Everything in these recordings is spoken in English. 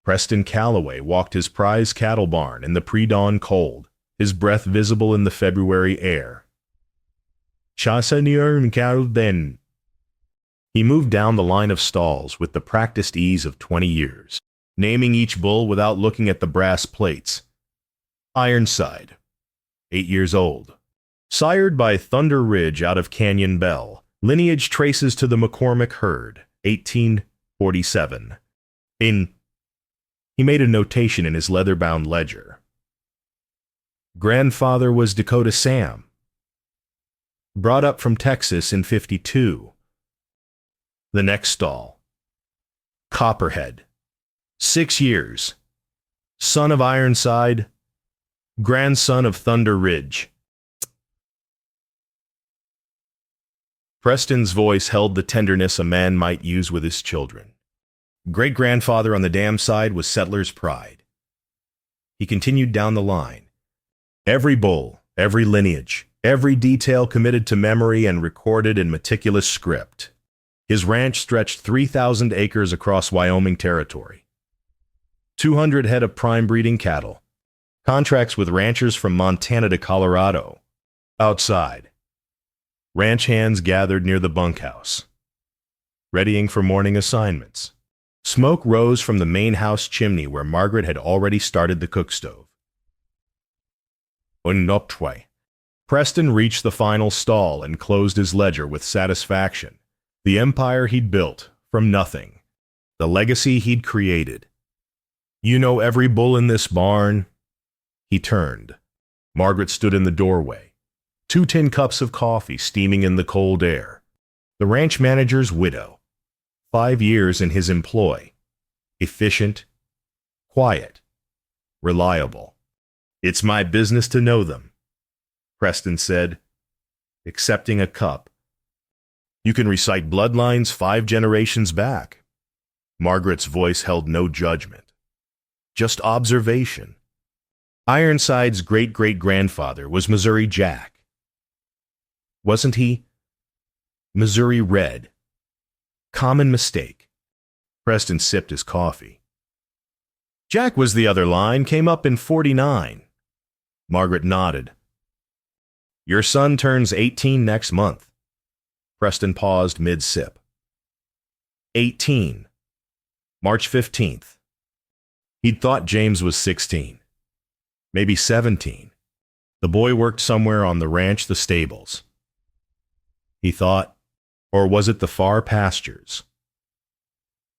Preston Calloway walked his prize cattle barn in the pre-dawn cold, his breath visible in the February air. Chassanier and Carden. He moved down the line of stalls with the practiced ease of 20 years, naming each bull without looking at the brass plates. Ironside, 8 years old. Sired by Thunder Ridge out of Canyon Bell, lineage traces to the McCormick herd, 1847. He made a notation in his leather-bound ledger. Grandfather was Dakota Sam. Brought up from Texas in 52. The next stall. Copperhead. 6 years. Son of Ironside. Grandson of Thunder Ridge. Preston's voice held the tenderness a man might use with his children. Great-grandfather on the dam side was settler's pride. He continued down the line. Every bull, every lineage, every detail committed to memory and recorded in meticulous script. His ranch stretched 3,000 acres across Wyoming territory. 200 head of prime-breeding cattle. Contracts with ranchers from Montana to Colorado. Outside. Ranch hands gathered near the bunkhouse, readying for morning assignments. Smoke rose from the main house chimney where Margaret had already started the cook stove. Unoptway. Preston reached the final stall and closed his ledger with satisfaction. The empire he'd built from nothing. The legacy he'd created. You know every bull in this barn? He turned. Margaret stood in the doorway. 2 tin cups of coffee steaming in the cold air. The ranch manager's widow. 5 years in his employ. Efficient. Quiet. Reliable. It's my business to know them, Preston said, accepting a cup. You can recite bloodlines 5 generations back. Margaret's voice held no judgment. Just observation. Ironside's great-great-grandfather was Missouri Jack. Wasn't he? Missouri Red. Common mistake. Preston sipped his coffee. Jack was the other line, came up in 49. Margaret nodded. Your son turns 18 next month. Preston paused mid-sip. 18. March 15th. He'd thought James was 16. Maybe 17. The boy worked somewhere on the ranch, the stables. He thought, or was it the far pastures?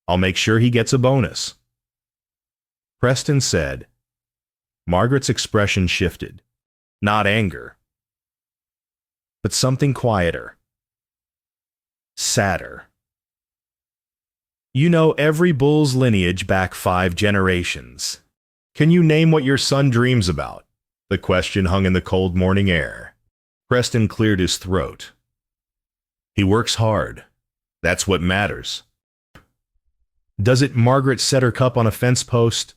I'll make sure he gets a bonus. Preston said. Margaret's expression shifted. Not anger, but something quieter. Sadder. You know every bull's lineage back 5 generations. Can you name what your son dreams about? The question hung in the cold morning air. Preston cleared his throat. He works hard. That's what matters. Does it Margaret set her cup on a fence post?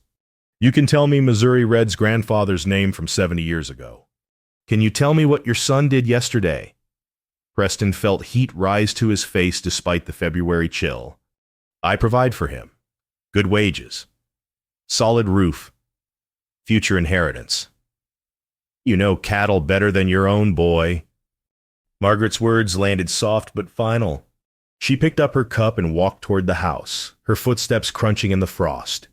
You can tell me Missouri Red's grandfather's name from 70 years ago. Can you tell me what your son did yesterday? Preston felt heat rise to his face despite the February chill. I provide for him. Good wages. Solid roof. Future inheritance. You know cattle better than your own, boy. Margaret's words landed soft but final. She picked up her cup and walked toward the house, her footsteps crunching in the frost.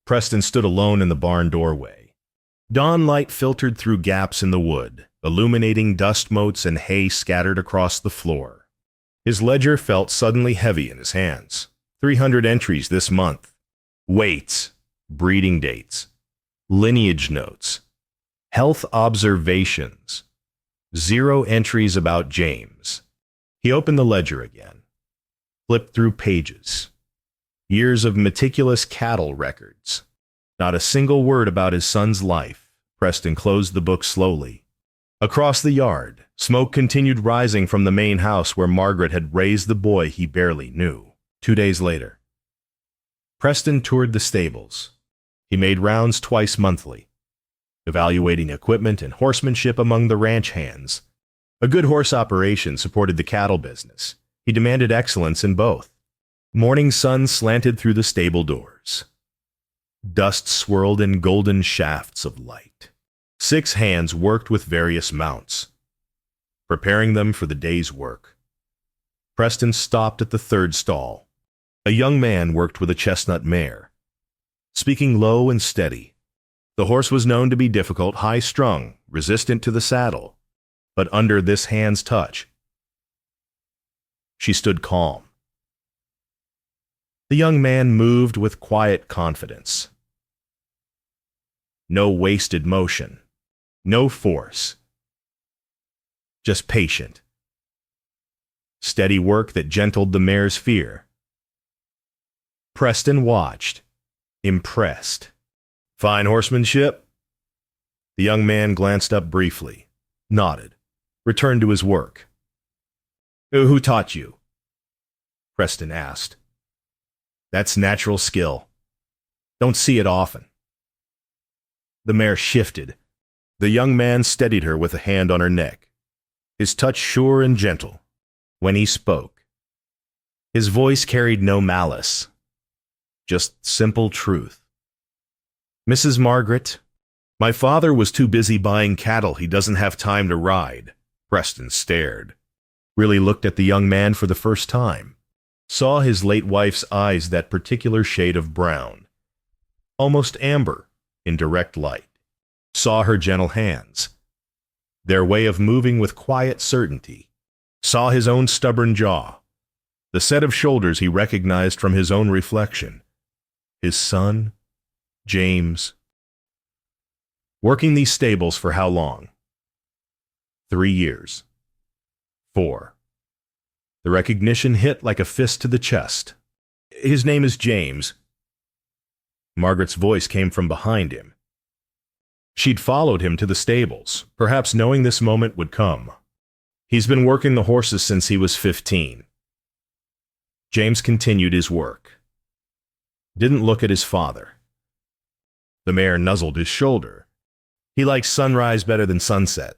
Preston stood alone in the barn doorway. Dawn light filtered through gaps in the wood, illuminating dust motes and hay scattered across the floor. His ledger felt suddenly heavy in his hands. 300 entries this month. Weights, breeding dates, lineage notes, health observations. 0 entries about James. He opened the ledger again, flipped through pages. Years of meticulous cattle records. Not a single word about his son's life. Preston closed the book slowly. Across the yard, smoke continued rising from the main house where Margaret had raised the boy he barely knew. 2 days later, Preston toured the stables. He made rounds twice monthly, evaluating equipment and horsemanship among the ranch hands. A good horse operation supported the cattle business. He demanded excellence in both. Morning sun slanted through the stable doors. Dust swirled in golden shafts of light. 6 hands worked with various mounts, preparing them for the day's work. Preston stopped at the 3rd stall. A young man worked with a chestnut mare, speaking low and steady. The horse was known to be difficult, high-strung, resistant to the saddle, but under this hand's touch, she stood calm. The young man moved with quiet confidence. No wasted motion, no force, just patient, steady work that gentled the mare's fear. Preston watched, impressed. Fine horsemanship? The young man glanced up briefly, nodded, returned to his work. Who taught you? Preston asked. That's natural skill. Don't see it often. The mare shifted. The young man steadied her with a hand on her neck, his touch sure and gentle. When he spoke, his voice carried no malice, just simple truth. Mrs. Margaret, my father was too busy buying cattle. He doesn't have time to ride. Preston stared, really looked at the young man for the first time, saw his late wife's eyes that particular shade of brown, almost amber in direct light, saw her gentle hands, their way of moving with quiet certainty, saw his own stubborn jaw, the set of shoulders he recognized from his own reflection. His son, James. Working these stables for how long? 3 years. 4. The recognition hit like a fist to the chest. His name is James. Margaret's voice came from behind him. She'd followed him to the stables, perhaps knowing this moment would come. He's been working the horses since he was 15. James continued his work. Didn't look at his father. The mare nuzzled his shoulder. He likes sunrise better than sunset.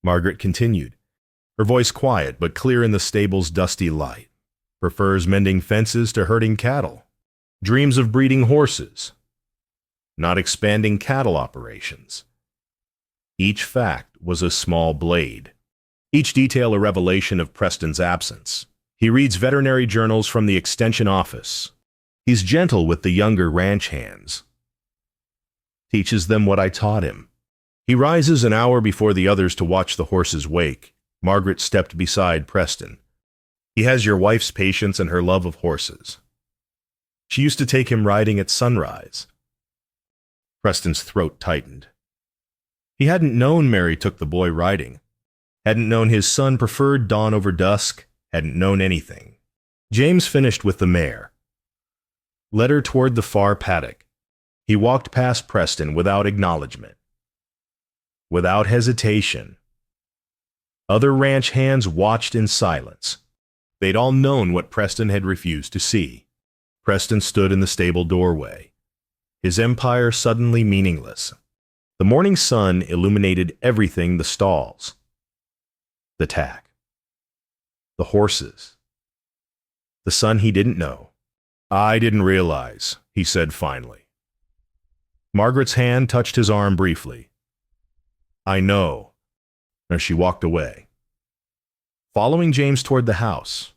Margaret continued, her voice quiet but clear in the stable's dusty light. Prefers mending fences to herding cattle. Dreams of breeding horses, not expanding cattle operations. Each fact was a small blade. Each detail a revelation of Preston's absence. He reads veterinary journals from the extension office. He's gentle with the younger ranch hands. Teaches them what I taught him. He rises an hour before the others to watch the horses wake. Margaret stepped beside Preston. He has your wife's patience and her love of horses. She used to take him riding at sunrise. Preston's throat tightened. He hadn't known Mary took the boy riding. Hadn't known his son preferred dawn over dusk. Hadn't known anything. James finished with the mare, led her toward the far paddock. He walked past Preston without acknowledgement, without hesitation. Other ranch hands watched in silence. They'd all known what Preston had refused to see. Preston stood in the stable doorway, his empire suddenly meaningless. The morning sun illuminated everything: the stalls, the tack, the horses, the son he didn't know. I didn't realize, he said finally. Margaret's hand touched his arm briefly. I know, as she walked away, following James toward the house.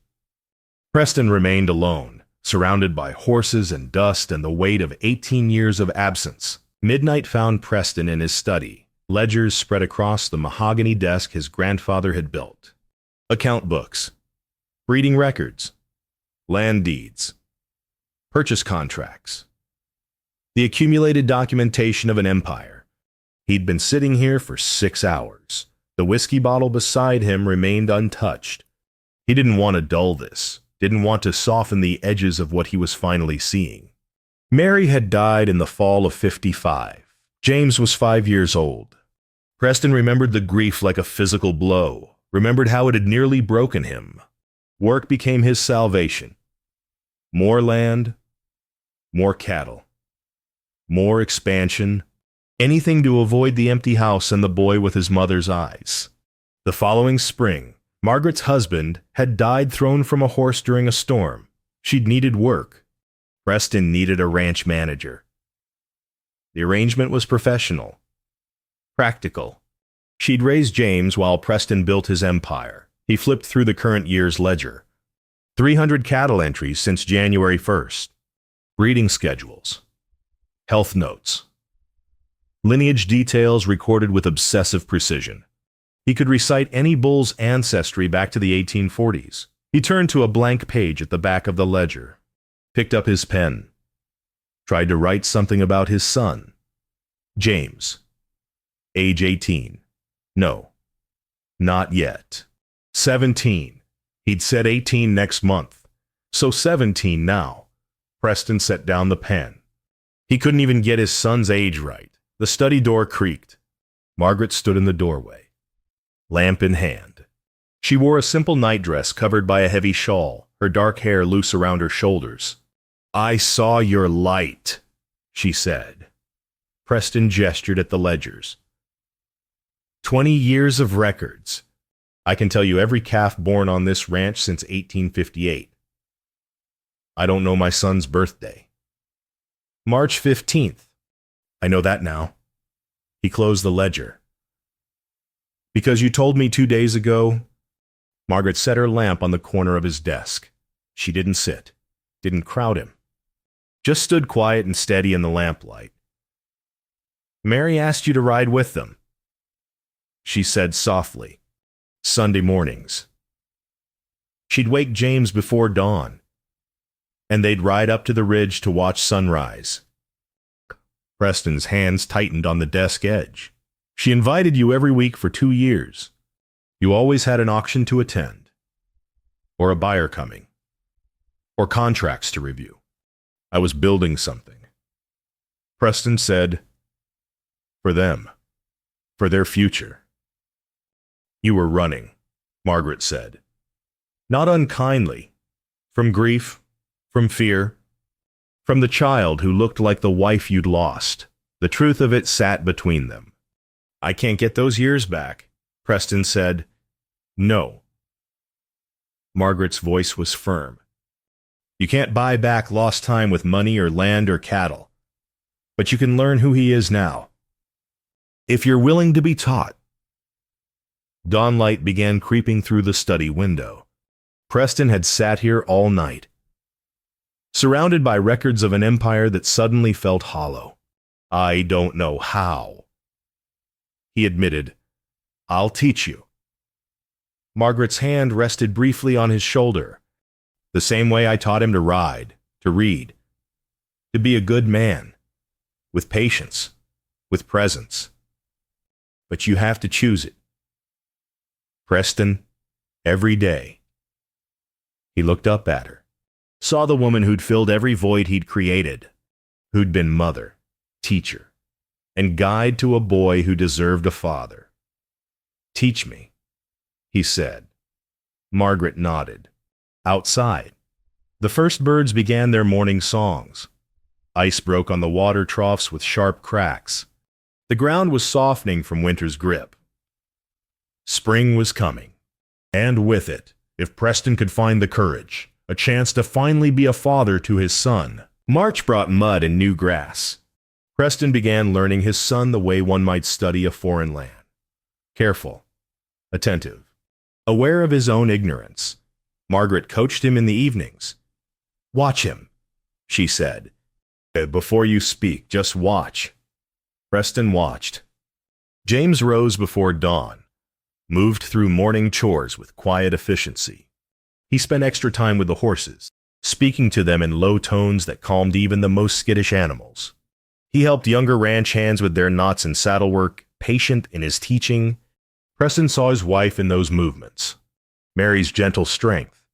Preston remained alone, surrounded by horses and dust and the weight of 18 years of absence. Midnight found Preston in his study, ledgers spread across the mahogany desk his grandfather had built. Account books, breeding records, land deeds, purchase contracts, the accumulated documentation of an empire. He'd been sitting here for 6 hours. The whiskey bottle beside him remained untouched. He didn't want to dull this, didn't want to soften the edges of what he was finally seeing. Mary had died in the fall of 55. James was 5 years old. Preston remembered the grief like a physical blow, remembered how it had nearly broken him. Work became his salvation. More land, more cattle, more expansion, anything to avoid the empty house and the boy with his mother's eyes. The following spring, Margaret's husband had died thrown from a horse during a storm. She'd needed work. Preston needed a ranch manager. The arrangement was professional, practical. She'd raised James while Preston built his empire. He flipped through the current year's ledger. 300 cattle entries since January 1st. Breeding schedules. Health notes. Lineage details recorded with obsessive precision. He could recite any bull's ancestry back to the 1840s. He turned to a blank page at the back of the ledger, picked up his pen, tried to write something about his son. James. Age 18. No, not yet. 17. He'd said 18 next month, so 17 now. Preston set down the pen. He couldn't even get his son's age right. The study door creaked. Margaret stood in the doorway, lamp in hand. She wore a simple nightdress covered by a heavy shawl, her dark hair loose around her shoulders. "I saw your light," she said. Preston gestured at the ledgers. 20 years of records. I can tell you every calf born on this ranch since 1858. I don't know my son's birthday. March 15th. I know that now. He closed the ledger. Because you told me 2 days ago. Margaret set her lamp on the corner of his desk. She didn't sit, didn't crowd him. Just stood quiet and steady in the lamplight. Mary asked you to ride with them, she said softly. Sunday mornings. She'd wake James before dawn, and they'd ride up to the ridge to watch sunrise. Preston's hands tightened on the desk edge. She invited you every week for 2 years. You always had an auction to attend, or a buyer coming, or contracts to review. I was building something. Preston said, for them, for their future. You were running, Margaret said. Not unkindly, from grief, from fear, from the child who looked like the wife you'd lost. The truth of it sat between them. I can't get those years back, Preston said. No. Margaret's voice was firm. You can't buy back lost time with money or land or cattle, but you can learn who he is now, if you're willing to be taught. Dawnlight began creeping through the study window. Preston had sat here all night, surrounded by records of an empire that suddenly felt hollow. I don't know how. He admitted, I'll teach you. Margaret's hand rested briefly on his shoulder, the same way I taught him to ride, to read, to be a good man, with patience, with presence. But you have to choose it. Preston, every day. He looked up at her, saw the woman who'd filled every void he'd created, who'd been mother, teacher, and guide to a boy who deserved a father. Teach me, he said. Margaret nodded. Outside, the first birds began their morning songs. Ice broke on the water troughs with sharp cracks. The ground was softening from winter's grip. Spring was coming, and with it, if Preston could find the courage, a chance to finally be a father to his son. March brought mud and new grass. Preston began learning his son the way one might study a foreign land. Careful, attentive, aware of his own ignorance. Margaret coached him in the evenings. Watch him, she said. Before you speak, just watch. Preston watched. James rose before dawn, moved through morning chores with quiet efficiency. He spent extra time with the horses, speaking to them in low tones that calmed even the most skittish animals. He helped younger ranch hands with their knots and saddle work, patient in his teaching. Preston saw his wife in those movements. Mary's gentle strength,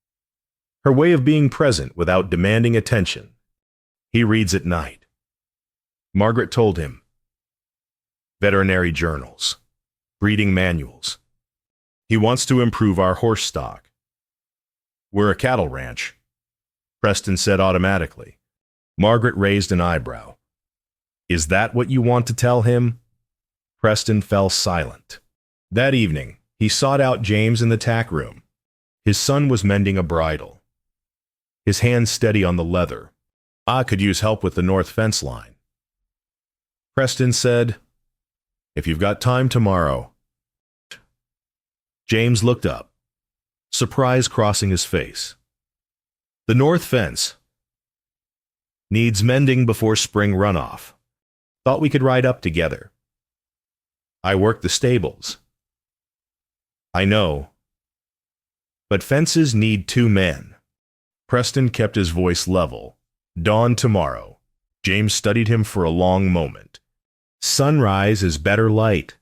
her way of being present without demanding attention. He reads at night. Margaret told him. Veterinary journals, breeding manuals. He wants to improve our horse stock. We're a cattle ranch, Preston said automatically. Margaret raised an eyebrow. Is that what you want to tell him? Preston fell silent. That evening, he sought out James in the tack room. His son was mending a bridle, his hand steady on the leather. I could use help with the north fence line. Preston said, "If you've got time tomorrow." James looked up, surprise crossing his face. "The north fence needs mending before spring runoff. Thought we could ride up together. I work the stables." "I know, but fences need 2 men." Preston kept his voice level. "Dawn tomorrow." James studied him for a long moment. "Sunrise is better light."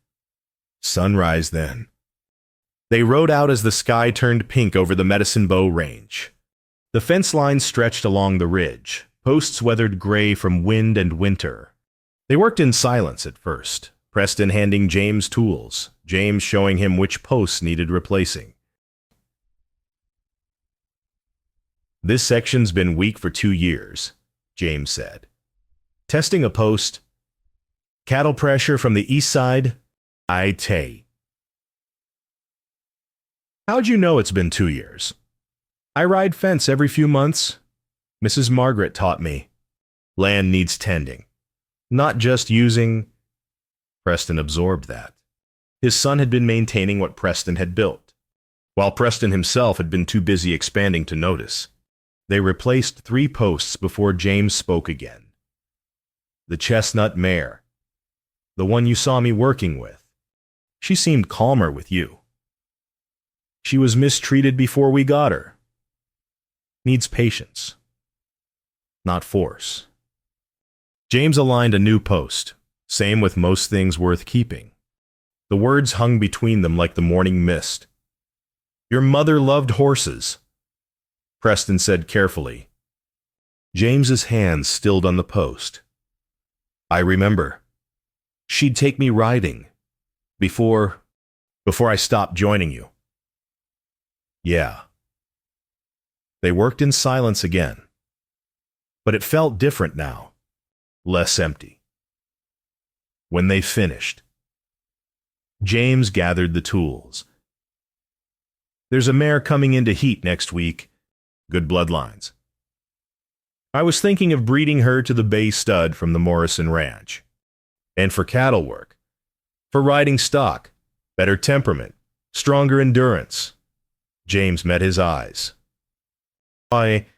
"Sunrise, then." They rode out as the sky turned pink over the Medicine Bow Range. The fence line stretched along the ridge, posts weathered gray from wind and winter. They worked in silence at first, Preston handing James tools, James showing him which posts needed replacing. "This section's been weak for 2 years, James said. "Testing a post. Cattle pressure from the east side. I tay." "How'd you know it's been 2 years?" "I ride fence every few months. Mrs. Margaret taught me. Land needs tending, not just using." Preston absorbed that. His son had been maintaining what Preston had built, while Preston himself had been too busy expanding to notice. They replaced 3 posts before James spoke again. "The chestnut mare. The one you saw me working with. She seemed calmer with you. She was mistreated before we got her. Needs patience, not force." James aligned a new post, same with most things worth keeping. The words hung between them like the morning mist. "Your mother loved horses," Preston said carefully. James's hands stilled on the post. "I remember. She'd take me riding. Before I stopped joining you." "Yeah." They worked in silence again. But it felt different now, less empty. When they finished, James gathered the tools. "There's a mare coming into heat next week. Good bloodlines. I was thinking of breeding her to the bay stud from the Morrison Ranch. And for cattle work. For riding stock. Better temperament. Stronger endurance." James met his eyes. "Why,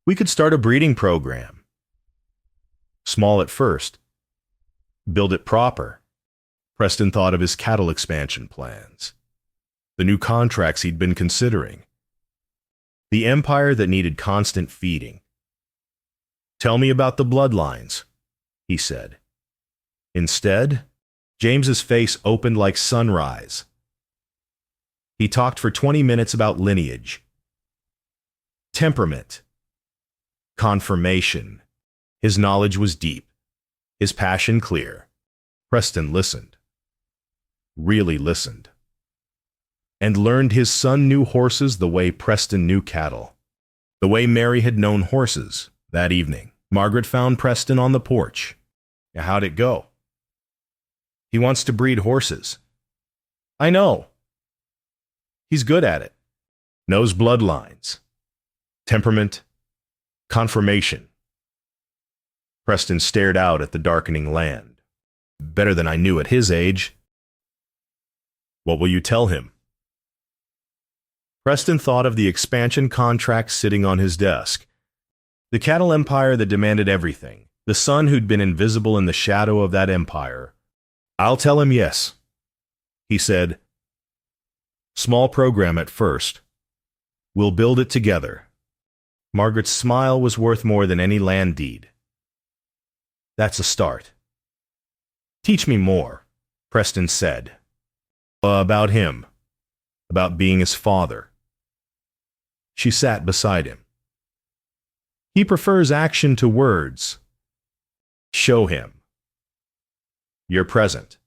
we could start a breeding program. Small at first. Build it proper." Preston thought of his cattle expansion plans. The new contracts he'd been considering. The empire that needed constant feeding. "Tell me about the bloodlines," he said. Instead, James's face opened like sunrise. He talked for 20 minutes about lineage, temperament, confirmation. His knowledge was deep, his passion clear. Preston listened. Really listened. And learned his son knew horses the way Preston knew cattle. The way Mary had known horses that evening. Margaret found Preston on the porch. "How'd it go?" "He wants to breed horses." "I know. He's good at it. Knows bloodlines, temperament, confirmation." Preston stared out at the darkening land. "Better than I knew at his age." "What will you tell him?" Preston thought of the expansion contract sitting on his desk. The cattle empire that demanded everything. The son who'd been invisible in the shadow of that empire. "I'll tell him yes," he said. "Small program at first. We'll build it together." Margaret's smile was worth more than any land deed. "That's a start." "Teach me more," Preston said. About him. About being his father." She sat beside him. "He prefers action to words." "Show him. You're present.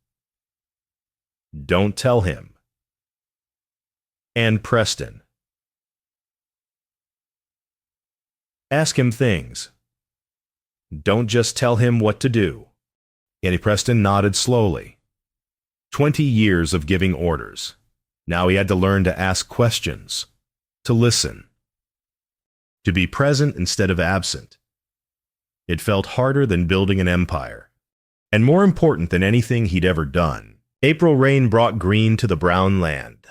Don't tell him." And Preston. Ask him things. Don't just tell him what to do. Eddie Preston nodded slowly. 20 years of giving orders. Now he had to learn to ask questions, to listen, to be present instead of absent. It felt harder than building an empire. and more important than anything he'd ever done. April rain brought green to the brown land.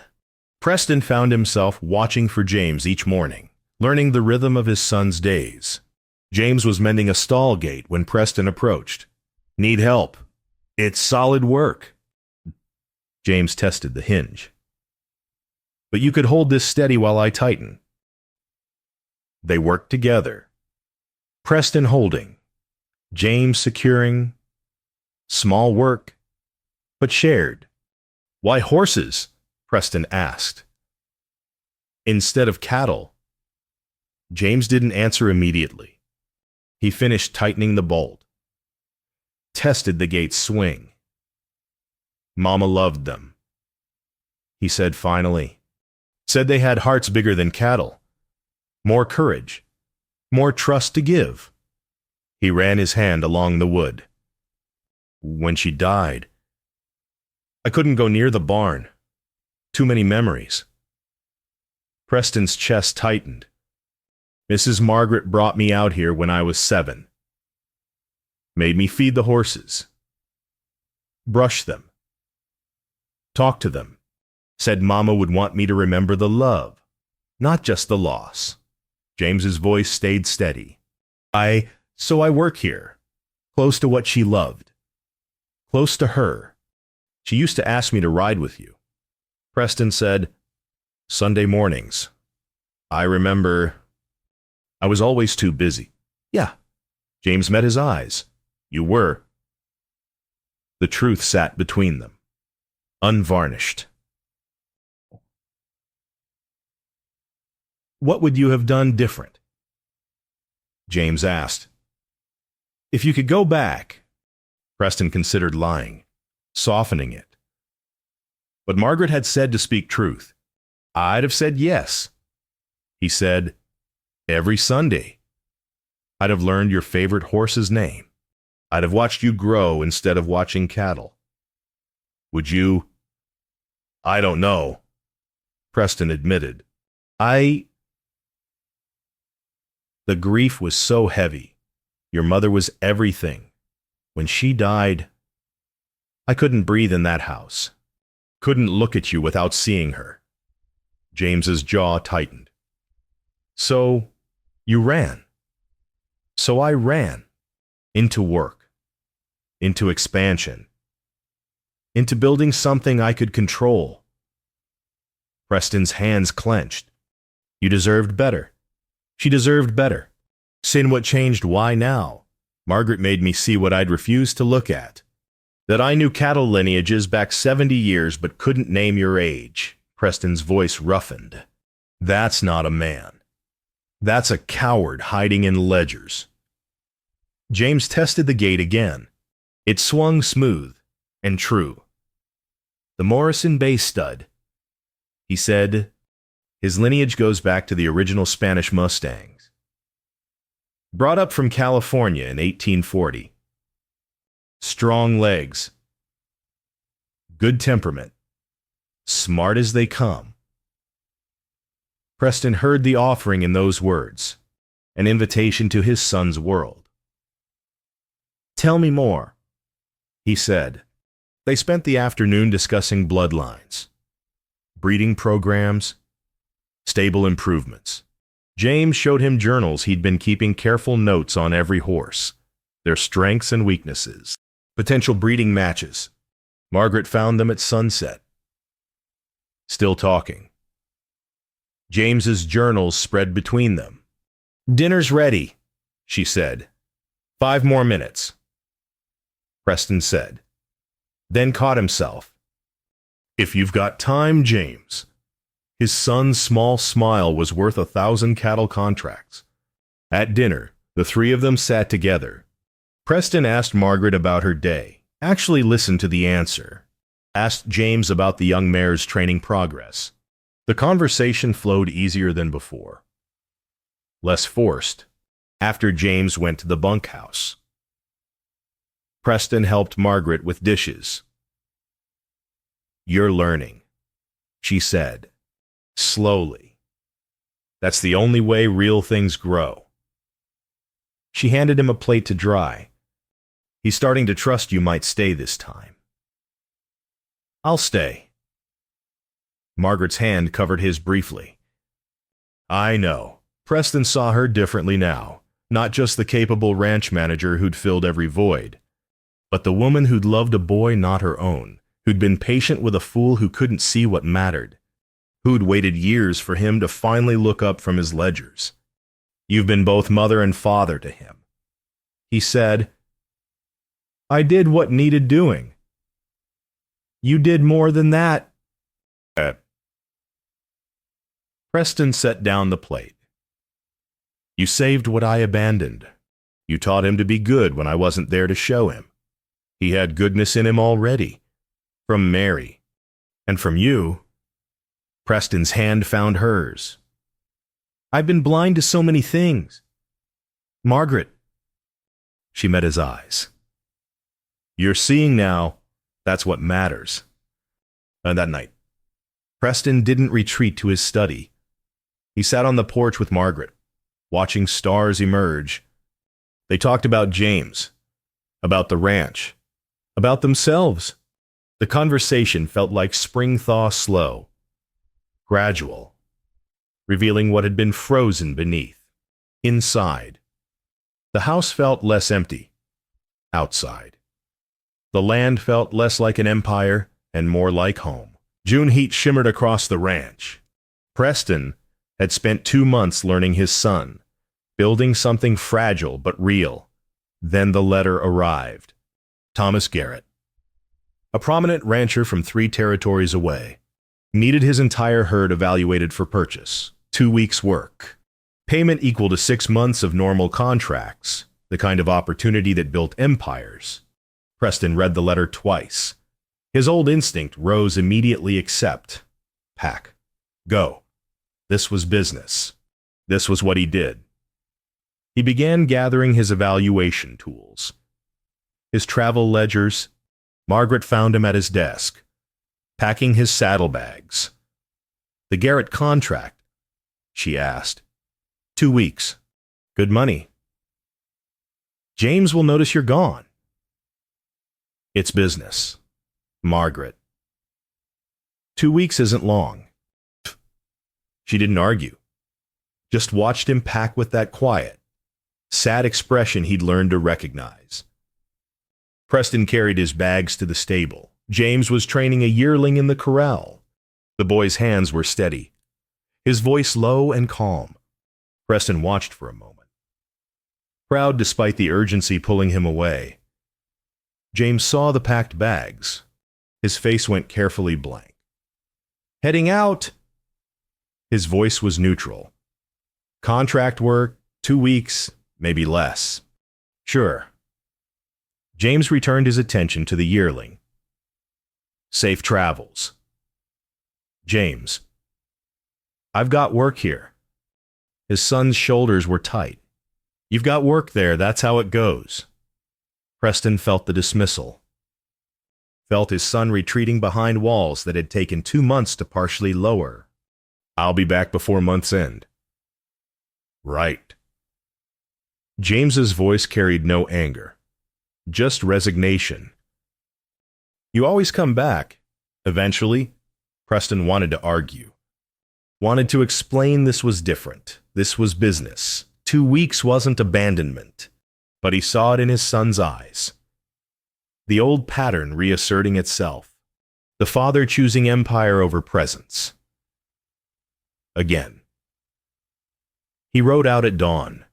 Preston found himself watching for James each morning, learning the rhythm of his son's days. James was mending a stall gate when Preston approached. "Need help? It's solid work." James tested the hinge. "But you could hold this steady while I tighten." They worked together. Preston holding, James securing. Small work, but shared. "Why horses?" Preston asked. "Instead of cattle." James didn't answer immediately. He finished tightening the bolt. Tested the gate's swing. "Mama loved them," he said finally. "Said they had hearts bigger than cattle. More courage. More trust to give." He ran his hand along the wood. "When she died, I couldn't go near the barn. Too many memories." Preston's chest tightened. "Mrs. Margaret brought me out here when I was 7. Made me feed the horses. Brush them. Talk to them. Said Mama would want me to remember the love, not just the loss." James's voice stayed steady. So I work here, close to what she loved. Close to her. She used to ask me to ride with you." Preston said, "Sunday mornings. I remember. I was always too busy." "Yeah." James met his eyes. "You were." The truth sat between them, unvarnished. "What would you have done different?" James asked. "If you could go back." Preston considered lying, softening it. But Margaret had said to speak truth. "I'd have said yes." He said, "Every Sunday. I'd have learned your favorite horse's name. I'd have watched you grow instead of watching cattle. Would you?" "I don't know," Preston admitted. The grief was so heavy. Your mother was everything. When she died, I couldn't breathe in that house. Couldn't look at you without seeing her." James's jaw tightened. "So, you ran." "So I ran. Into work. Into expansion. Into building something I could control." Preston's hands clenched. "You deserved better." She deserved better. Sin what changed why now. Margaret made me see what I'd refused to look at. That I knew cattle lineages back 70 years but couldn't name your age. Preston's voice roughened. "That's not a man. That's a coward hiding in ledgers." James tested the gate again. It swung smooth and true. "The Morrison base stud," he said. "His lineage goes back to the original Spanish Mustangs. Brought up from California in 1840. Strong legs. Good temperament. Smart as they come." Preston heard the offering in those words, an invitation to his son's world. "Tell me more," he said. They spent the afternoon discussing bloodlines, breeding programs, stable improvements. James showed him journals he'd been keeping careful notes on every horse, their strengths and weaknesses, potential breeding matches. Margaret found them at sunset. Still talking. James's journals spread between them. "Dinner's ready," she said. 5 more minutes." Preston said, then caught himself. "If you've got time, James." His son's small smile was worth 1,000 cattle contracts. At dinner, the 3 of them sat together. Preston asked Margaret about her day, actually listened to the answer, asked James about the young mare's training progress. The conversation flowed easier than before. Less forced, after James went to the bunkhouse. Preston helped Margaret with dishes. "You're learning," she said. Slowly. "That's the only way real things grow." She handed him a plate to dry. He's starting to trust you might stay this time. I'll stay. Margaret's hand covered his briefly. I know. Preston saw her differently now, not just the capable ranch manager who'd filled every void, but the woman who'd loved a boy not her own, who'd been patient with a fool who couldn't see what mattered, who'd waited years for him to finally look up from his ledgers. You've been both mother and father to him. He said, I did what needed doing. You did more than that. Preston set down the plate. You saved what I abandoned. You taught him to be good when I wasn't there to show him. He had goodness in him already. From Mary. And from you. Preston's hand found hers. I've been blind to so many things. Margaret. She met his eyes. You're seeing now. That's what matters. And that night, Preston didn't retreat to his study. He sat on the porch with Margaret, watching stars emerge. They talked about James, about the ranch, about themselves. The conversation felt like spring thaw slow, gradual, revealing what had been frozen beneath. Inside, the house felt less empty. Outside, the land felt less like an empire and more like home. June heat shimmered across the ranch. Preston had spent 2 months learning his son, building something fragile but real. Then the letter arrived. Thomas Garrett, a prominent rancher from 3 territories away, needed his entire herd evaluated for purchase. 2 weeks' work. Payment equal to 6 months of normal contracts, the kind of opportunity that built empires. Preston read the letter twice. His old instinct rose immediately. Accept. Pack. Go. This was business. This was what he did. He began gathering his evaluation tools. His travel ledgers. Margaret found him at his desk, packing his saddlebags. The Garrett contract, she asked. 2 weeks. Good money. James will notice you're gone. It's business. Margaret. 2 weeks isn't long. She didn't argue, just watched him pack with that quiet, sad expression he'd learned to recognize. Preston carried his bags to the stable. James was training a yearling in the corral. The boy's hands were steady, his voice low and calm. Preston watched for a moment, proud despite the urgency pulling him away. James saw the packed bags. His face went carefully blank. Heading out. His voice was neutral. Contract work, 2 weeks, maybe less. Sure. James returned his attention to the yearling. Safe travels. James. I've got work here. His son's shoulders were tight. You've got work there, that's how it goes. Preston felt the dismissal. Felt his son retreating behind walls that had taken 2 months to partially lower. I'll be back before month's end. Right. James's voice carried no anger, just resignation. You always come back. Eventually, Preston wanted to argue. Wanted to explain this was different. This was business. 2 weeks wasn't abandonment. But he saw it in his son's eyes. The old pattern reasserting itself. The father choosing empire over presence. Again. He rode out at dawn,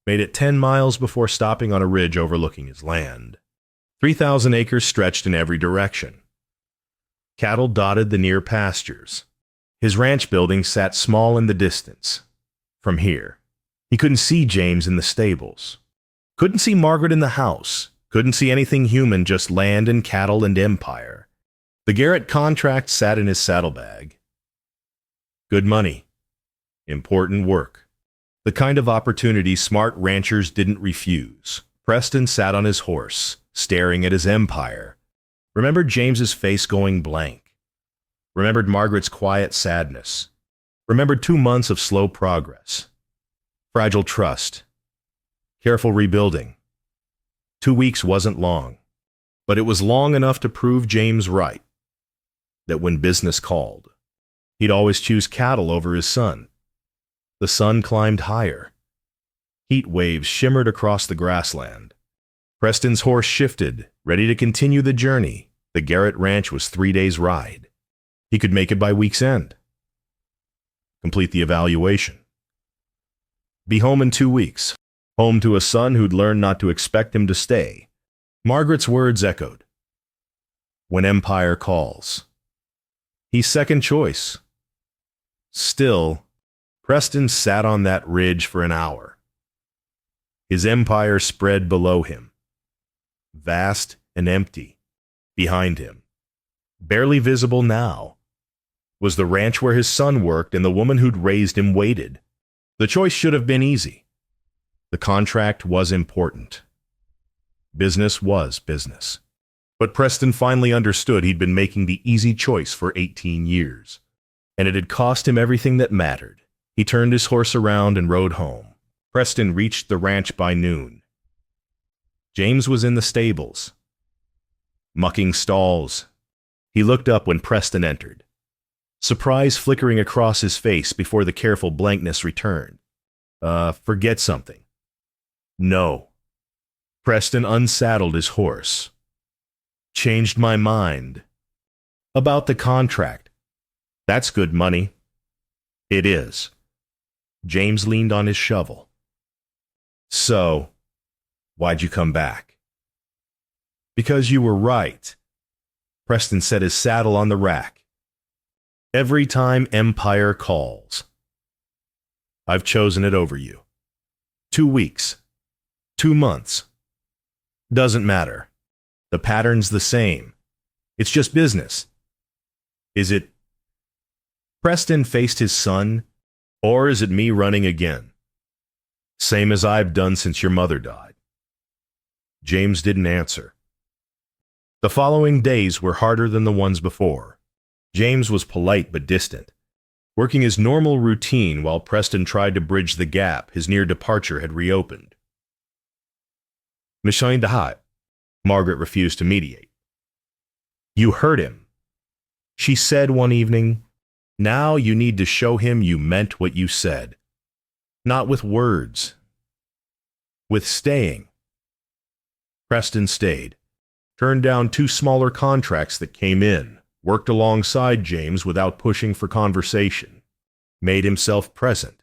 made it 10 miles before stopping on a ridge overlooking his land. 3,000 acres stretched in every direction. Cattle dotted the near pastures. His ranch building sat small in the distance. From here, he couldn't see James in the stables. Couldn't see Margaret in the house. Couldn't see anything human, just land and cattle and empire. The Garrett contract sat in his saddlebag. Good money. Important work. The kind of opportunity smart ranchers didn't refuse. Preston sat on his horse, staring at his empire. Remembered James's face going blank. Remembered Margaret's quiet sadness. Remembered 2 months of slow progress. Fragile trust. Careful rebuilding. 2 weeks wasn't long, but it was long enough to prove James right, that when business called, he'd always choose cattle over his son. The sun climbed higher. Heat waves shimmered across the grassland. Preston's horse shifted, ready to continue the journey. The Garrett Ranch was 3 days' ride. He could make it by week's end. Complete the evaluation. Be home in 2 weeks. Home to a son who'd learned not to expect him to stay. Margaret's words echoed. When Empire calls. He's second choice. Still, Preston sat on that ridge for an hour. His empire spread below him, vast and empty. Behind him, barely visible now, was the ranch where his son worked and the woman who'd raised him waited. The choice should have been easy. The contract was important. Business was business. But Preston finally understood he'd been making the easy choice for 18 years, and it had cost him everything that mattered. He turned his horse around and rode home. Preston reached the ranch by noon. James was in the stables, mucking stalls. He looked up when Preston entered, surprise flickering across his face before the careful blankness returned. Forget something. No. Preston unsaddled his horse. Changed my mind. About the contract. That's good money. It is. James leaned on his shovel. So, why'd you come back? Because you were right. Preston set his saddle on the rack. Every time Empire calls. I've chosen it over you. 2 weeks. 2 months. Doesn't matter. The pattern's the same. It's just business. Is it Preston faced his son, or is it me running again? Same as I've done since your mother died. James didn't answer. The following days were harder than the ones before. James was polite but distant, working his normal routine while Preston tried to bridge the gap his near departure had reopened. Machine de hat. Margaret refused to mediate. You hurt him. She said one evening, now you need to show him you meant what you said. Not with words. With staying. Preston stayed, turned down 2 smaller contracts that came in, worked alongside James without pushing for conversation, made himself present,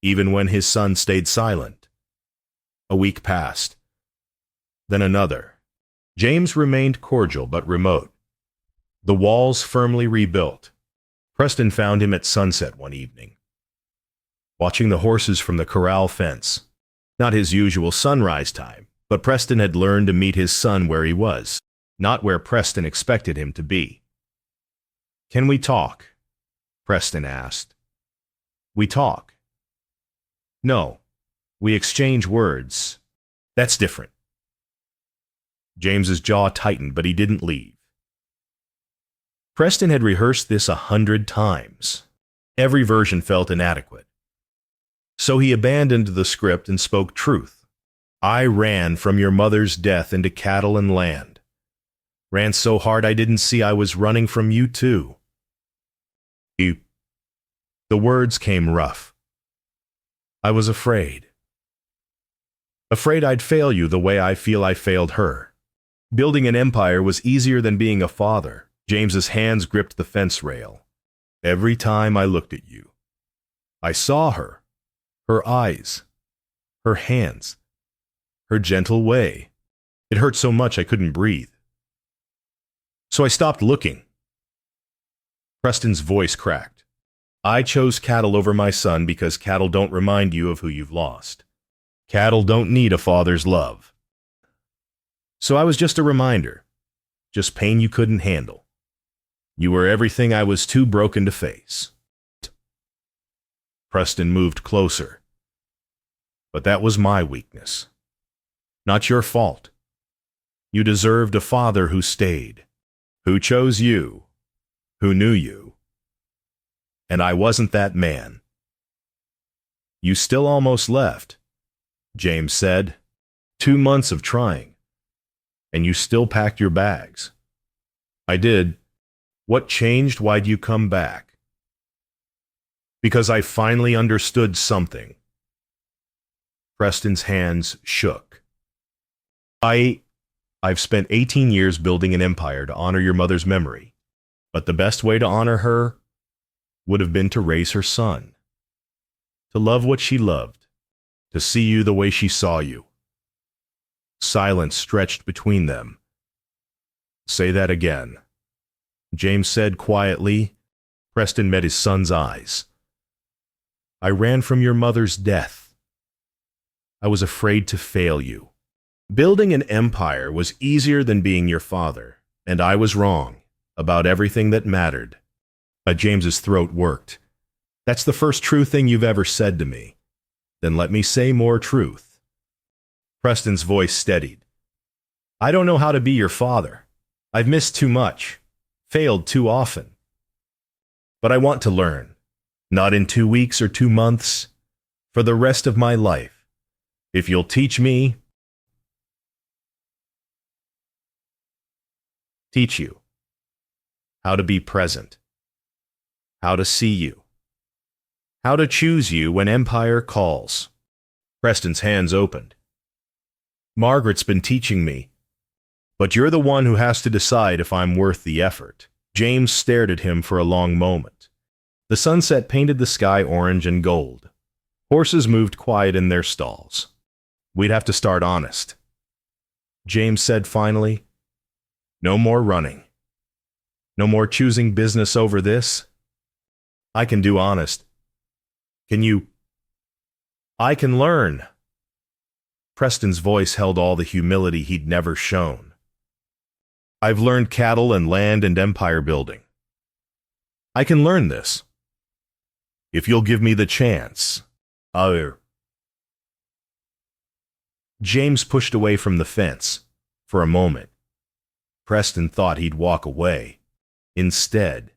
even when his son stayed silent. A week passed. Then another. James remained cordial but remote. The walls firmly rebuilt. Preston found him at sunset one evening, watching the horses from the corral fence. Not his usual sunrise time, but Preston had learned to meet his son where he was, not where Preston expected him to be. Can we talk? Preston asked. We talk. No, we exchange words. That's different. James's jaw tightened, but he didn't leave. Preston had rehearsed this 100 times. Every version felt inadequate. So he abandoned the script and spoke truth. I ran from your mother's death into cattle and land. Ran so hard I didn't see I was running from you too. The words came rough. I was afraid. Afraid I'd fail you the way I feel I failed her. Building an empire was easier than being a father. James's hands gripped the fence rail. Every time I looked at you, I saw her, her eyes, her hands, her gentle way. It hurt so much I couldn't breathe. So I stopped looking. Preston's voice cracked. I chose cattle over my son because cattle don't remind you of who you've lost. Cattle don't need a father's love. So I was just a reminder, just pain you couldn't handle. You were everything I was too broken to face. Preston moved closer. But that was my weakness. Not your fault. You deserved a father who stayed, who chose you, who knew you. And I wasn't that man. You still almost left, James said. 2 months of trying. And you still packed your bags. I did. What changed? Why'd you come back? Because I finally understood something. Preston's hands shook. I've spent 18 years building an empire to honor your mother's memory, but the best way to honor her would have been to raise her son, to love what she loved, to see you the way she saw you. Silence stretched between them. Say that again, James said quietly. Preston met his son's eyes. I ran from your mother's death. I was afraid to fail you. Building an empire was easier than being your father, and I was wrong about everything that mattered. James's throat worked. That's the first true thing you've ever said to me. Then let me say more truth. Preston's voice steadied. I don't know how to be your father. I've missed too much, failed too often. But I want to learn, not in 2 weeks or 2 months, for the rest of my life. If you'll teach me, teach you how to be present, how to see you, how to choose you when empire calls. Preston's hands opened. Margaret's been teaching me, but you're the one who has to decide if I'm worth the effort. James stared at him for a long moment. The sunset painted the sky orange and gold. Horses moved quiet in their stalls. We'd have to start honest, James said finally. No more running. No more choosing business over this. I can do honest. Can you? I can learn. Preston's voice held all the humility he'd never shown. I've learned cattle and land and empire building. I can learn this. If you'll give me the chance, James pushed away from the fence. For a moment, Preston thought he'd walk away. Instead,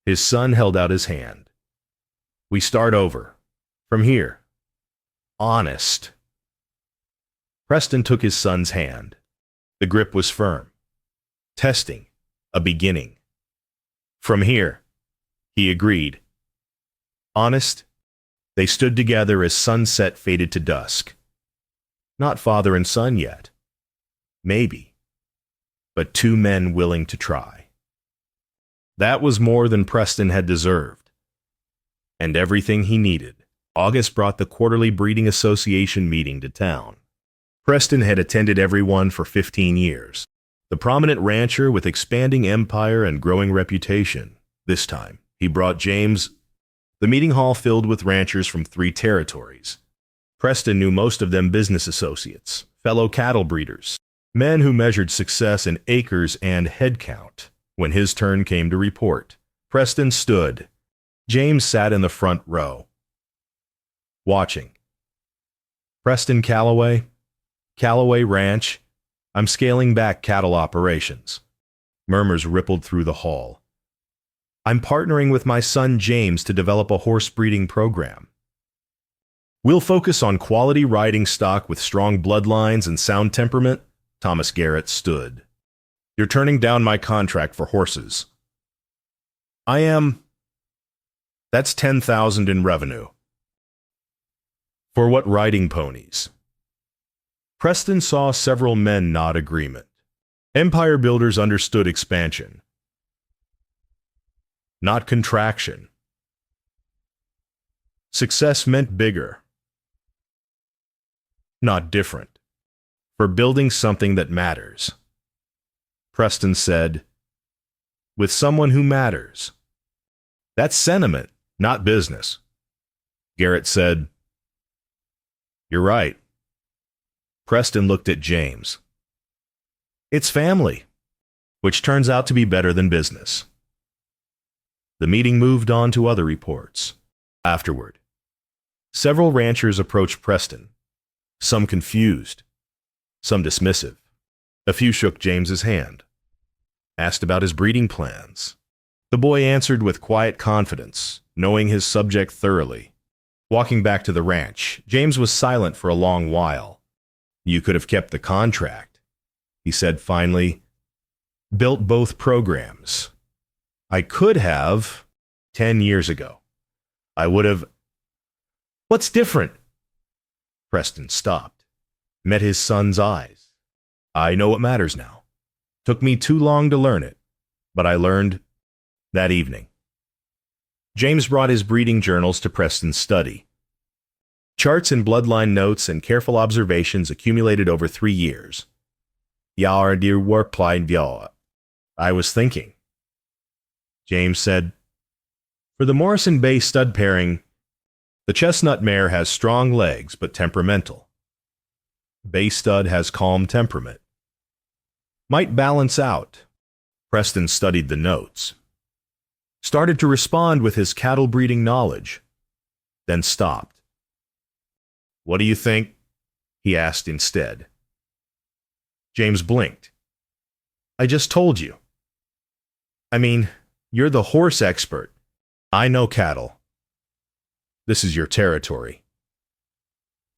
his son held out his hand. We start over. From here. Honest. Preston took his son's hand. The grip was firm. Testing. A beginning. From here, he agreed. Honest. They stood together as sunset faded to dusk. Not father and son yet. Maybe. But 2 men willing to try. That was more than Preston had deserved. And everything he needed. August brought the quarterly breeding association meeting to town. Preston had attended every one for 15 years. The prominent rancher with expanding empire and growing reputation. This time, he brought James. The meeting hall filled with ranchers from 3 territories. Preston knew most of them business associates, fellow cattle breeders, men who measured success in acres and head count. When his turn came to report, Preston stood. James sat in the front row, watching. Preston Calloway Ranch, I'm scaling back cattle operations. Murmurs rippled through the hall. I'm partnering with my son James to develop a horse breeding program. We'll focus on quality riding stock with strong bloodlines and sound temperament. Thomas Garrett stood. You're turning down my contract for horses. I am. That's $10,000 in revenue. For what riding ponies? Preston saw several men nod agreement. Empire builders understood expansion, not contraction. Success meant bigger, not different. For building something that matters. Preston said, with someone who matters. That's sentiment, not business. Garrett said, you're right. Preston looked at James. It's family, which turns out to be better than business. The meeting moved on to other reports. Afterward, several ranchers approached Preston, some confused, some dismissive. A few shook James's hand, asked about his breeding plans. The boy answered with quiet confidence, knowing his subject thoroughly. Walking back to the ranch, James was silent for a long while. You could have kept the contract, he said finally. Built both programs. I could have 10 years ago. I would have. What's different? Preston stopped, met his son's eyes. I know what matters now. Took me too long to learn it, but I learned that evening. James brought his breeding journals to Preston's study. Charts and bloodline notes and careful observations accumulated over 3 years. Jaar die warplein via. I was thinking. James said, for the Morrison Bay stud pairing, the chestnut mare has strong legs but temperamental. Bay stud has calm temperament. Might balance out. Preston studied the notes. Started to respond with his cattle breeding knowledge, then stopped. What do you think? He asked instead. James blinked. I just told you. I mean, you're the horse expert. I know cattle. This is your territory.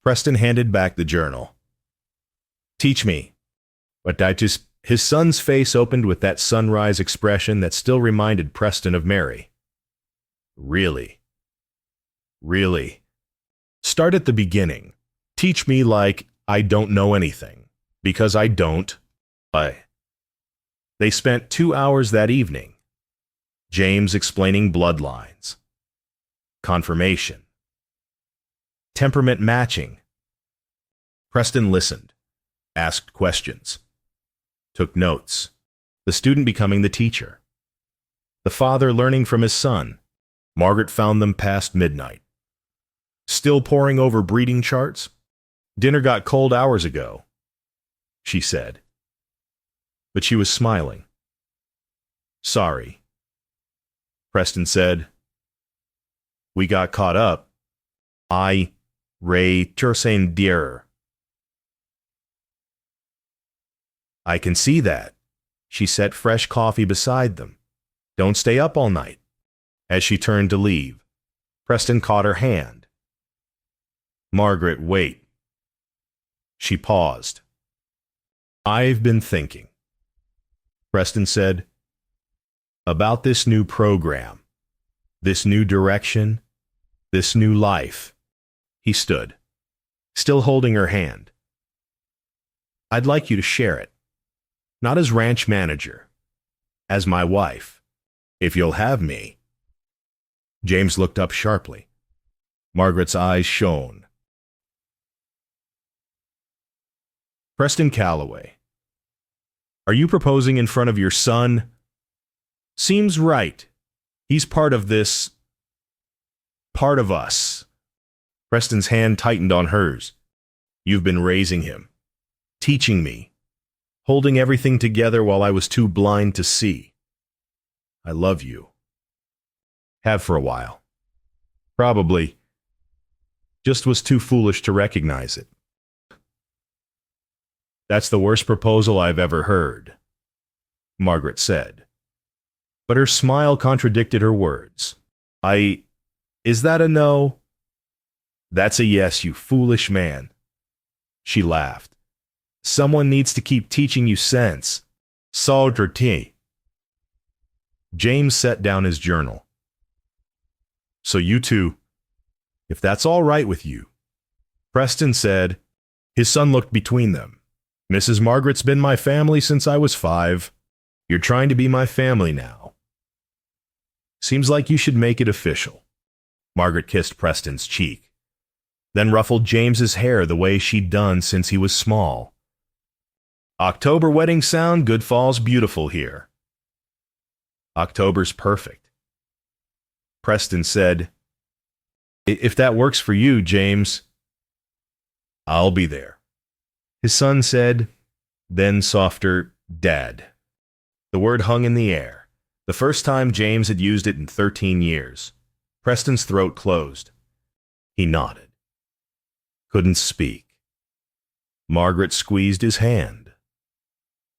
Preston handed back the journal. Teach me. But his son's face opened with that sunrise expression that still reminded Preston of Mary. Really? Really? Start at the beginning. Teach me like I don't know anything. Because I don't. They spent 2 hours that evening. James explaining bloodlines. Confirmation. Temperament matching. Preston listened. Asked questions. Took notes. The student becoming the teacher. The father learning from his son. Margaret found them past midnight. Still poring over breeding charts? Dinner got cold hours ago, she said. But she was smiling. Sorry. Preston said. We got caught up. I, Ray Tursain dearer. I can see that. She set fresh coffee beside them. Don't stay up all night. As she turned to leave, Preston caught her hand. Margaret, wait. She paused. I've been thinking. Preston said, about this new program, this new direction, this new life. He stood, still holding her hand. I'd like you to share it. Not as ranch manager, as my wife, if you'll have me. James looked up sharply. Margaret's eyes shone. Preston Calloway. Are you proposing in front of your son? Seems right. He's part of this. Part of us. Preston's hand tightened on hers. You've been raising him. Teaching me. Holding everything together while I was too blind to see. I love you. Have for a while. Probably. Just was too foolish to recognize it. That's the worst proposal I've ever heard, Margaret said. But her smile contradicted her words. Is that a no? That's a yes, you foolish man. She laughed. Someone needs to keep teaching you sense. Saudre tea. James set down his journal. So you two, if that's all right with you. Preston said. His son looked between them. Mrs. Margaret's been my family since I was 5. You're trying to be my family now. Seems like you should make it official. Margaret kissed Preston's cheek, then ruffled James's hair the way she'd done since he was small. October wedding sound, good fall's beautiful here. October's perfect. Preston said, if that works for you, James, I'll be there. His son said, then softer, Dad. The word hung in the air, the first time James had used it in 13 years. Preston's throat closed. He nodded. Couldn't speak. Margaret squeezed his hand.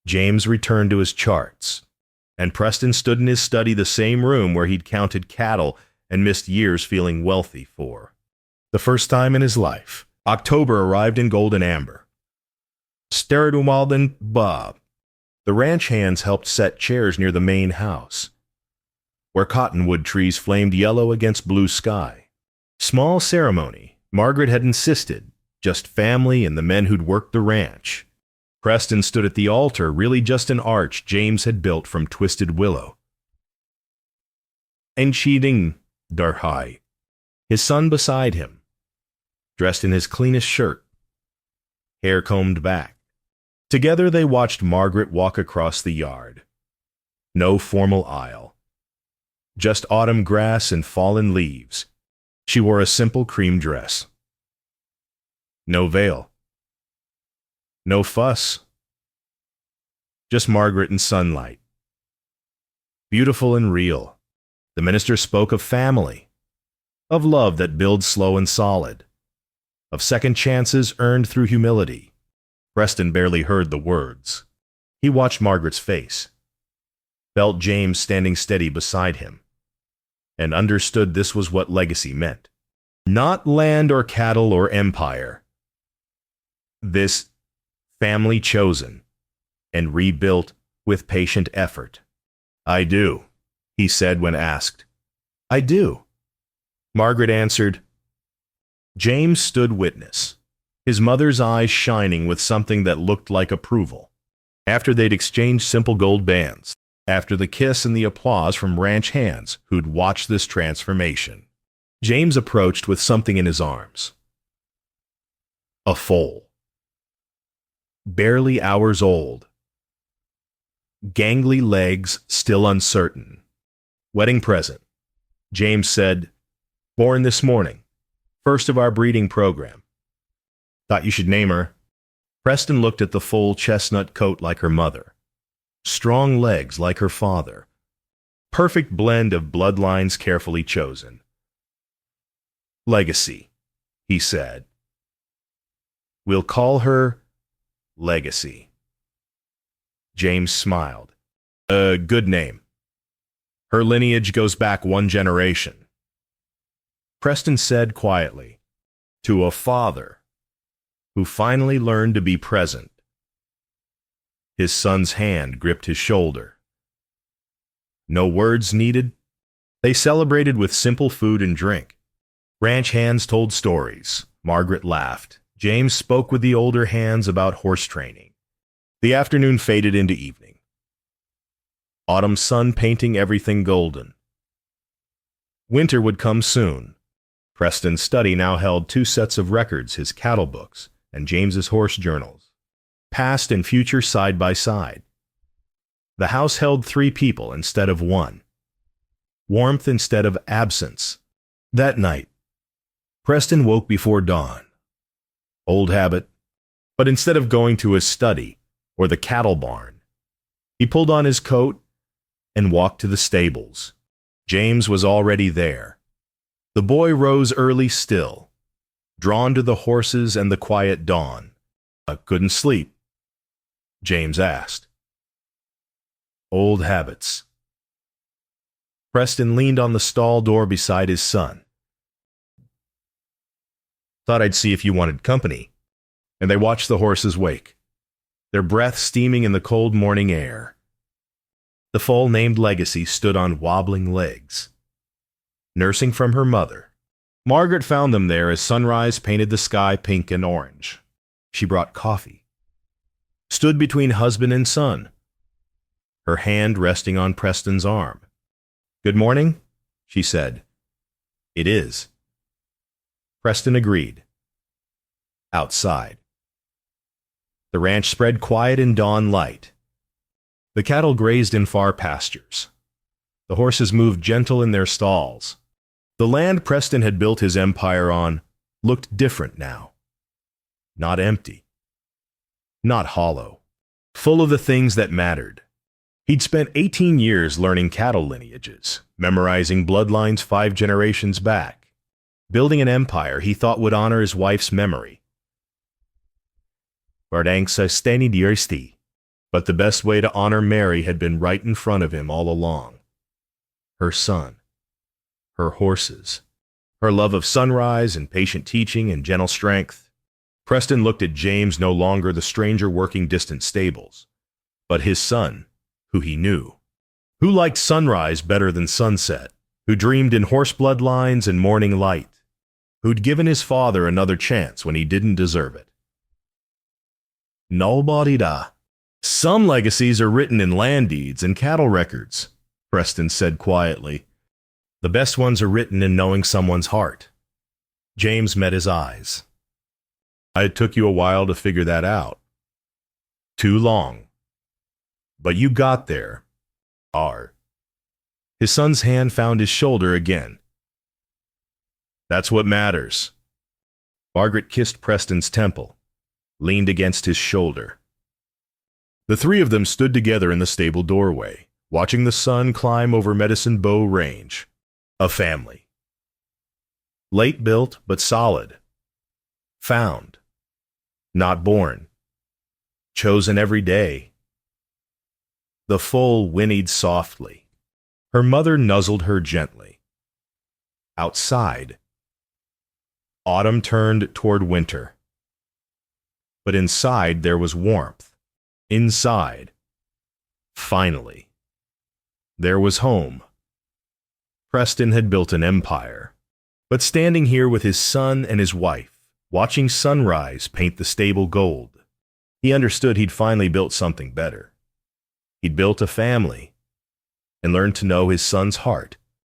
James returned to his charts, and Preston stood in his study, the same room where he'd counted cattle and missed years feeling wealthy for. The first time in his life, October arrived in golden amber. Sterdumalden Bob. The ranch hands helped set chairs near the main house, where cottonwood trees flamed yellow against blue sky. Small ceremony, Margaret had insisted, just family and the men who'd worked the ranch. Preston stood at the altar, really just an arch James had built from twisted willow. Entschieding Darhai, his son beside him, dressed in his cleanest shirt, hair combed back. Together they watched Margaret walk across the yard. No formal aisle. Just autumn grass and fallen leaves. She wore a simple cream dress. No veil. No fuss. Just Margaret and sunlight. Beautiful and real. The minister spoke of family, of love that builds slow and solid, of second chances earned through humility. Preston barely heard the words. He watched Margaret's face, felt James standing steady beside him, and understood this was what legacy meant. Not land or cattle or empire. This family chosen and rebuilt with patient effort. I do, he said when asked. I do. Margaret answered. James stood witness, his mother's eyes shining with something that looked like approval. After they'd exchanged simple gold bands, after the kiss and the applause from ranch hands who'd watched this transformation, James approached with something in his arms. A foal. Barely hours old. Gangly legs still uncertain. Wedding present. James said, born this morning. First of our breeding program. Thought you should name her. Preston looked at the full chestnut coat like her mother. Strong legs like her father. Perfect blend of bloodlines carefully chosen. Legacy, he said. We'll call her Legacy. James smiled. A good name. Her lineage goes back one generation. Preston said quietly, to a father who finally learned to be present. His son's hand gripped his shoulder. No words needed. They celebrated with simple food and drink. Ranch hands told stories. Margaret laughed. James spoke with the older hands about horse training. The afternoon faded into evening. Autumn sun painting everything golden. Winter would come soon. Preston's study now held 2 sets of records, his cattle books and James's horse journals, past and future side by side. The house held 3 people instead of 1. Warmth instead of absence. That night, Preston woke before dawn. Old habit, but instead of going to his study or the cattle barn, he pulled on his coat and walked to the stables. James was already there. The boy rose early still, drawn to the horses and the quiet dawn. Couldn't sleep? James asked. Old habits. Preston leaned on the stall door beside his son. Thought I'd see if you wanted company. And they watched the horses wake, their breath steaming in the cold morning air. The foal named Legacy stood on wobbling legs, nursing from her mother. Margaret found them there as sunrise painted the sky pink and orange. She brought coffee, stood between husband and son, her hand resting on Preston's arm. Good morning, she said. It is. Preston agreed. Outside. The ranch spread quiet in dawn light. The cattle grazed in far pastures. The horses moved gentle in their stalls. The land Preston had built his empire on looked different now. Not empty. Not hollow. Full of the things that mattered. He'd spent 18 years learning cattle lineages, memorizing bloodlines 5 generations back, building an empire he thought would honor his wife's memory. But the best way to honor Mary had been right in front of him all along. Her son, her horses, her love of sunrise and patient teaching and gentle strength. Preston looked at James, no longer the stranger working distant stables, but his son, who he knew, who liked sunrise better than sunset, who dreamed in horse bloodlines and morning light, who'd given his father another chance when he didn't deserve it. Nobody-da. Some legacies are written in land deeds and cattle records, Preston said quietly. The best ones are written in knowing someone's heart. James met his eyes. It took you a while to figure that out. Too long. But you got there. His son's hand found his shoulder again. That's what matters. Margaret kissed Preston's temple, leaned against his shoulder. The three of them stood together in the stable doorway, watching the sun climb over Medicine Bow Range. A family. Late built, but solid. Found. Not born. Chosen every day. The foal whinnied softly. Her mother nuzzled her gently. Outside, autumn turned toward winter. But inside there was warmth. Inside, finally, there was home. Preston had built an empire, but standing here with his son and his wife, watching sunrise paint the stable gold, he understood he'd finally built something better. He'd built a family and learned to know his son's heart.